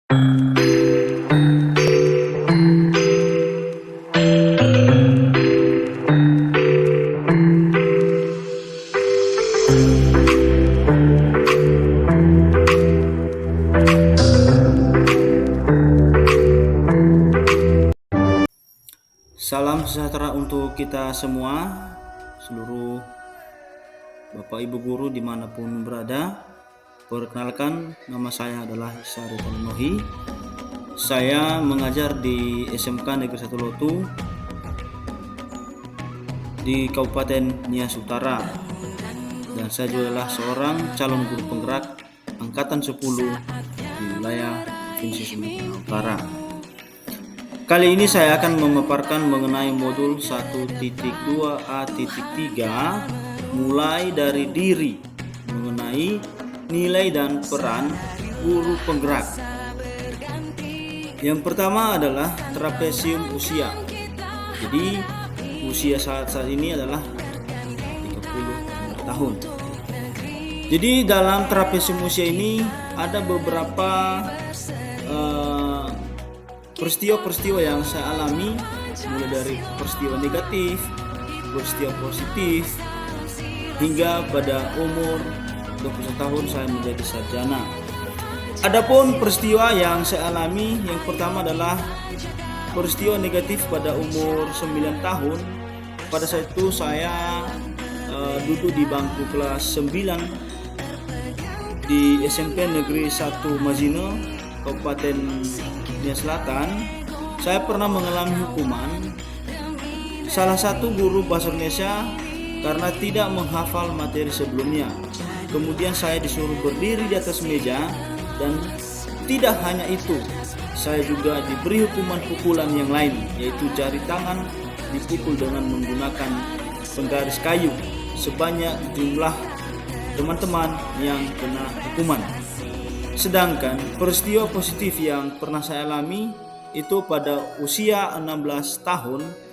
Salam sejahtera untuk kita semua, seluruh Bapak Ibu Guru dimanapun berada. Perkenalkan, nama saya adalah Syarif Nohi. Saya mengajar di SMK Negeri 1 Lotu di Kabupaten Nias Utara. Dan saya juga adalah seorang calon guru penggerak Angkatan 10 di wilayah Provinsi Sumatera Utara. Kali ini saya akan memaparkan mengenai modul 1.2a.3 mulai dari diri, mengenai nilai dan peran guru penggerak. Yang pertama adalah trapesium usia. Jadi usia saat ini adalah 30 tahun. Jadi dalam trapesium usia ini ada beberapa peristiwa-peristiwa yang saya alami, mulai dari peristiwa negatif, peristiwa positif, hingga pada umur 21 tahun saya menjadi sarjana. Adapun peristiwa yang saya alami, yang pertama adalah peristiwa negatif pada umur 9 tahun. Pada saat itu saya duduk di bangku kelas 9 di SMP Negeri 1 Mazino, Kabupaten Nias Selatan. Saya pernah mengalami hukuman salah satu guru bahasa Indonesia karena tidak menghafal materi sebelumnya. Kemudian saya disuruh berdiri di atas meja, dan tidak hanya itu, saya juga diberi hukuman pukulan yang lain, yaitu jari tangan dipukul dengan menggunakan penggaris kayu sebanyak jumlah teman-teman yang kena hukuman. Sedangkan peristiwa positif yang pernah saya alami itu pada usia 16 tahun,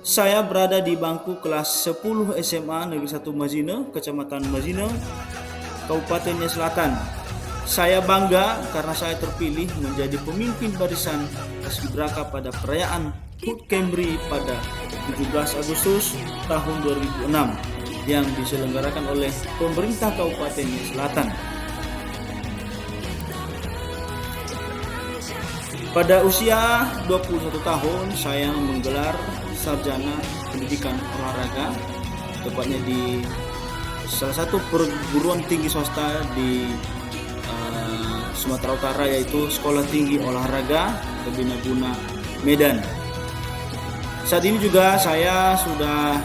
saya berada di bangku kelas 10 SMA Negeri 1 Mazino, Kecamatan Mazino, Kabupaten Nias Selatan. Saya bangga karena saya terpilih menjadi pemimpin barisan Paskibraka pada perayaan HUT Kemri pada 17 Agustus tahun 2006 yang diselenggarakan oleh pemerintah Kabupaten Nias Selatan. Pada usia 21 tahun saya menggelar sarjana pendidikan olahraga, tepatnya di salah satu perguruan tinggi swasta di Sumatera Utara, yaitu Sekolah Tinggi Olahraga Terbina Medan. Saat ini juga saya sudah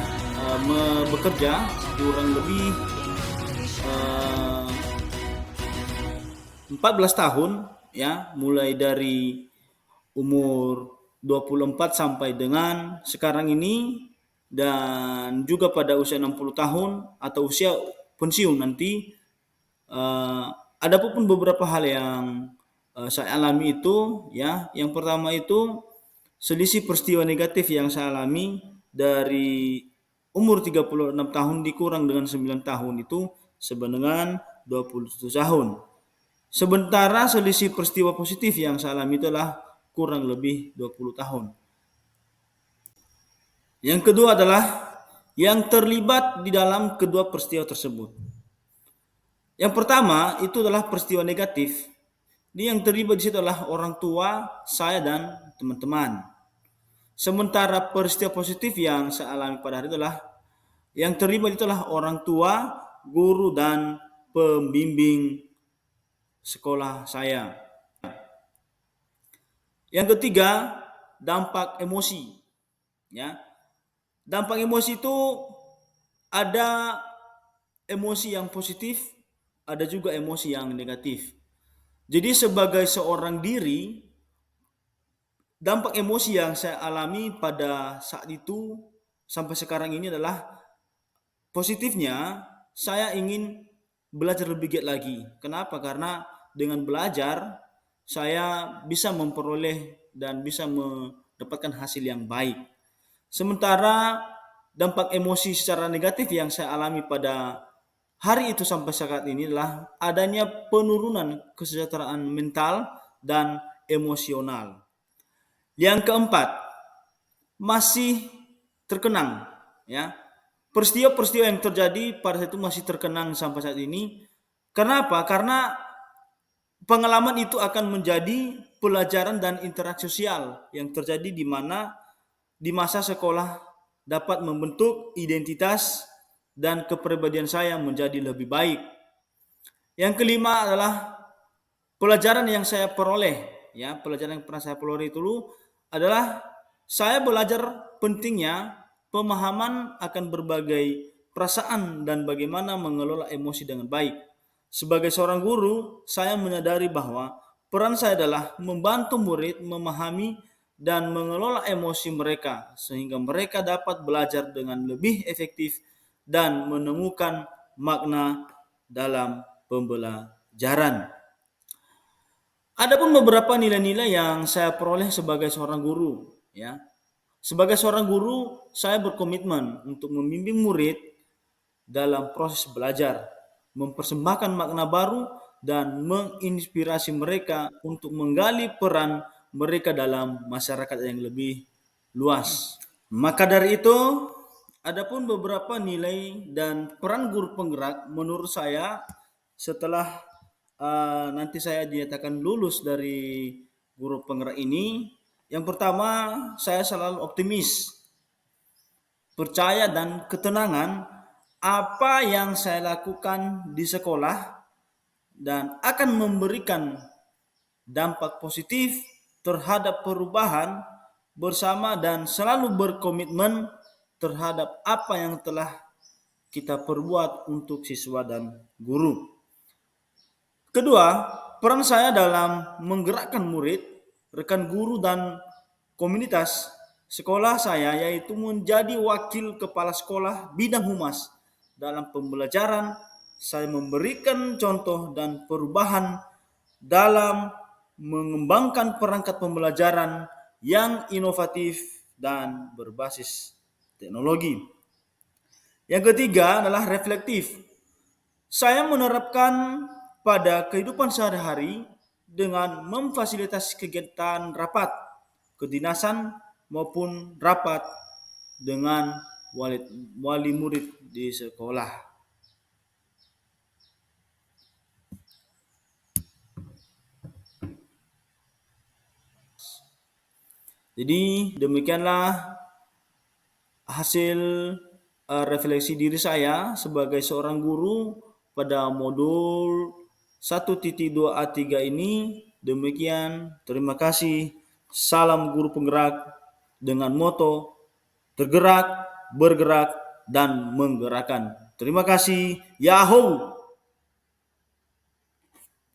bekerja kurang lebih 14 tahun, ya, mulai dari umur 24 sampai dengan sekarang ini, dan juga pada usia 60 tahun atau usia pensiun nanti. Ada pun beberapa hal yang saya alami itu, ya. Yang pertama itu selisih peristiwa negatif yang saya alami dari umur 36 tahun dikurang dengan 9 tahun itu sebenarnya 21 tahun. Sementara selisih peristiwa positif yang saya alami itulah kurang lebih 20 tahun. Yang kedua adalah yang terlibat di dalam kedua peristiwa tersebut. Yang pertama itu adalah peristiwa negatif. Yang terlibat di situ adalah orang tua saya dan teman-teman. Sementara peristiwa positif yang saya alami pada hari itu adalah yang terlibat itulah orang tua, guru, dan pembimbing sekolah saya. Yang ketiga, dampak emosi. Ya, dampak emosi itu ada emosi yang positif, ada juga emosi yang negatif. Jadi sebagai seorang diri, dampak emosi yang saya alami pada saat itu sampai sekarang ini adalah positifnya. Saya ingin belajar lebih giat lagi. Kenapa? Karena dengan belajar saya bisa memperoleh dan bisa mendapatkan hasil yang baik. Sementara dampak emosi secara negatif yang saya alami pada hari itu sampai saat ini adalah adanya penurunan kesejahteraan mental dan emosional. Yang keempat, masih terkenang, ya. Peristiwa-peristiwa yang terjadi pada saat itu masih terkenang sampai saat ini. Kenapa? Karena pengalaman itu akan menjadi pelajaran dan interaksi sosial yang terjadi di mana di masa sekolah dapat membentuk identitas dan kepribadian saya menjadi lebih baik. Yang kelima adalah pelajaran yang saya peroleh, ya, pelajaran yang pernah saya peroleh itu adalah saya belajar pentingnya pemahaman akan berbagai perasaan dan bagaimana mengelola emosi dengan baik. Sebagai seorang guru, saya menyadari bahwa peran saya adalah membantu murid memahami dan mengelola emosi mereka sehingga mereka dapat belajar dengan lebih efektif dan menemukan makna dalam pembelajaran. Adapun beberapa nilai-nilai yang saya peroleh sebagai seorang guru, ya. Sebagai seorang guru, saya berkomitmen untuk membimbing murid dalam proses belajar, mempersembahkan makna baru dan menginspirasi mereka untuk menggali peran mereka dalam masyarakat yang lebih luas. Maka dari itu, adapun beberapa nilai dan peran guru penggerak menurut saya setelah nanti saya dinyatakan lulus dari guru penggerak ini, yang pertama saya selalu optimis, percaya dan ketenangan apa yang saya lakukan di sekolah dan akan memberikan dampak positif terhadap perubahan bersama dan selalu berkomitmen terhadap apa yang telah kita perbuat untuk siswa dan guru. Kedua, peran saya dalam menggerakkan murid, rekan guru dan komunitas sekolah saya yaitu menjadi wakil kepala sekolah bidang humas. Dalam pembelajaran, saya memberikan contoh dan perubahan dalam mengembangkan perangkat pembelajaran yang inovatif dan berbasis teknologi. Yang ketiga adalah reflektif. Saya menerapkan pada kehidupan sehari-hari dengan memfasilitasi kegiatan rapat kedinasan maupun rapat dengan wali murid di sekolah. Jadi demikianlah hasil refleksi diri saya sebagai seorang guru pada modul 1.2A3 ini. Demikian, terima kasih. Salam guru penggerak dengan moto tergerak, bergerak, dan menggerakkan. Terima kasih. Yahoo!